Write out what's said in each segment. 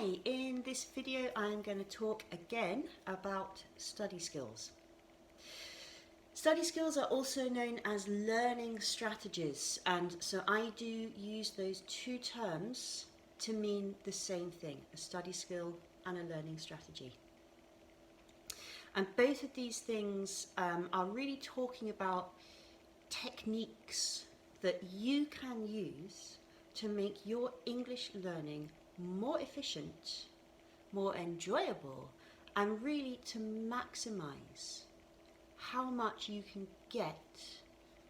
Hi, in this video I'm going to talk again about study skills. Study skills are also known as learning strategies, and so I do use those two terms to mean the same thing, a study skill and a learning strategy. And both of these things are really talking about techniques that you can use to make your English learning more efficient, more enjoyable, and really to maximize how much you can get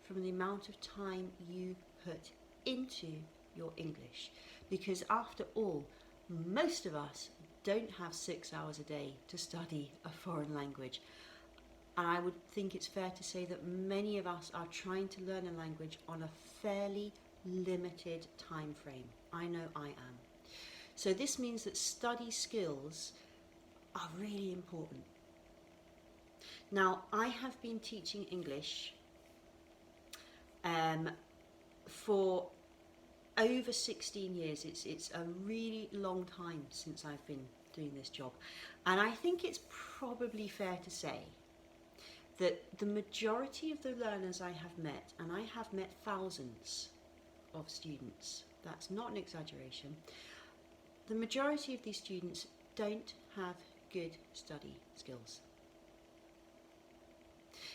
from the amount of time you put into your English. Because after all, most of us don't have 6 hours a day to study a foreign language. And I would think it's fair to say that many of us are trying to learn a language on a fairly limited time frame. I know I am. So this means that study skills are really important. Now, I have been teaching English for over 16 years. It's a really long time since I've been doing this job. And I think it's probably fair to say that the majority of the learners I have met, and I have met thousands of students, that's not an exaggeration, the majority of these students don't have good study skills.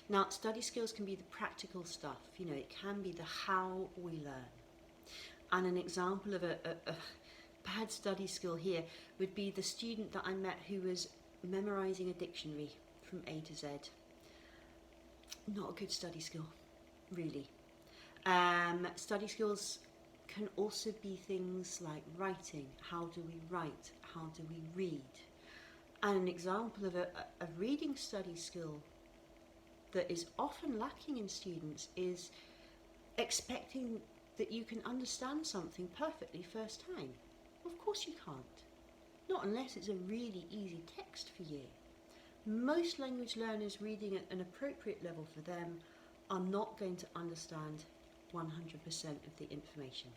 Now, study skills can be the practical stuff, it can be the how we learn. And an example of a bad study skill here would be the student that I met who was memorizing a dictionary from A to Z. Not a good study skill, really. Study skills can also be things like writing. How do we write? How do we read? And an example of a reading study skill that is often lacking in students is expecting that you can understand something perfectly first time. Of course you can't. Not unless it's a really easy text for you. Most language learners reading at an appropriate level for them are not going to understand 100% of the information.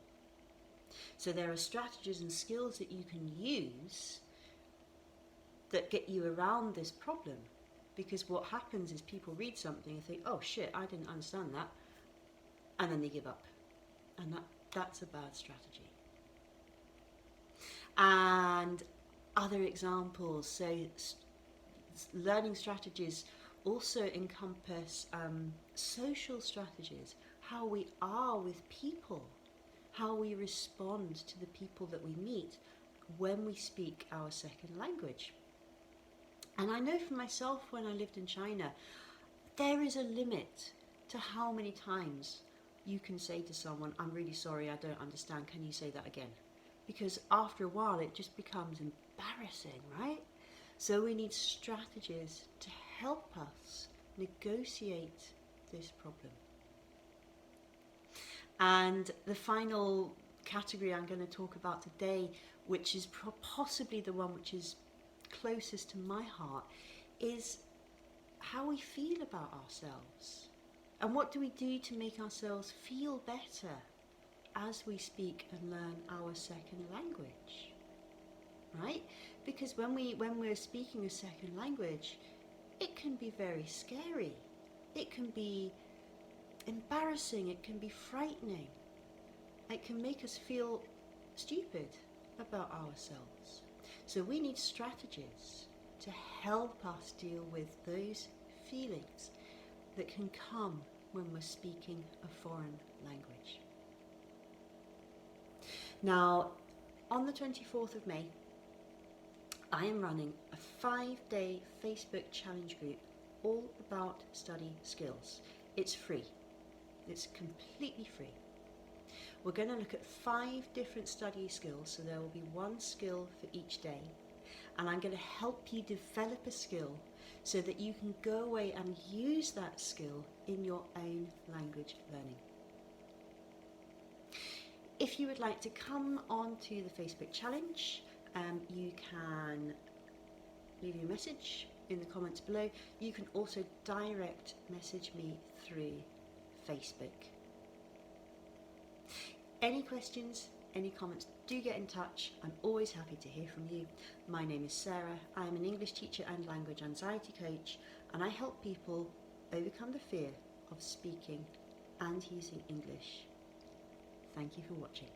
So there are strategies and skills that you can use that get you around this problem. Because what happens is people read something and think, oh shit, I didn't understand that. And then they give up. And that's a bad strategy. And other examples, so learning strategies also encompass social strategies, how we are with people, how we respond to the people that we meet when we speak our second language. And I know for myself, when I lived in China, there is a limit to how many times you can say to someone, I'm really sorry, I don't understand, can you say that again? Because after a while it just becomes embarrassing, right? So we need strategies to help us negotiate this problem. And the final category I'm going to talk about today, which is possibly the one which is closest to my heart, is how we feel about ourselves. And what do we do to make ourselves feel better as we speak and learn our second language, right? Because when we're speaking a second language, it can be very scary. It can be embarrassing. It can be frightening. It can make us feel stupid about ourselves. So we need strategies to help us deal with those feelings that can come when we're speaking a foreign language. Now, on the 24th of May, I am running a 5-day Facebook challenge group all about study skills. It's free. It's completely free. We're going to look at 5 different study skills, so there will be one skill for each day. And I'm going to help you develop a skill so that you can go away and use that skill in your own language learning. If you would like to come on to the Facebook challenge, you can leave your message in the comments below. You can also direct message me through Facebook. Any questions, any comments, do get in touch. I'm always happy to hear from you. My name is Sarah. I am an English teacher and language anxiety coach, and I help people overcome the fear of speaking and using English. Thank you for watching.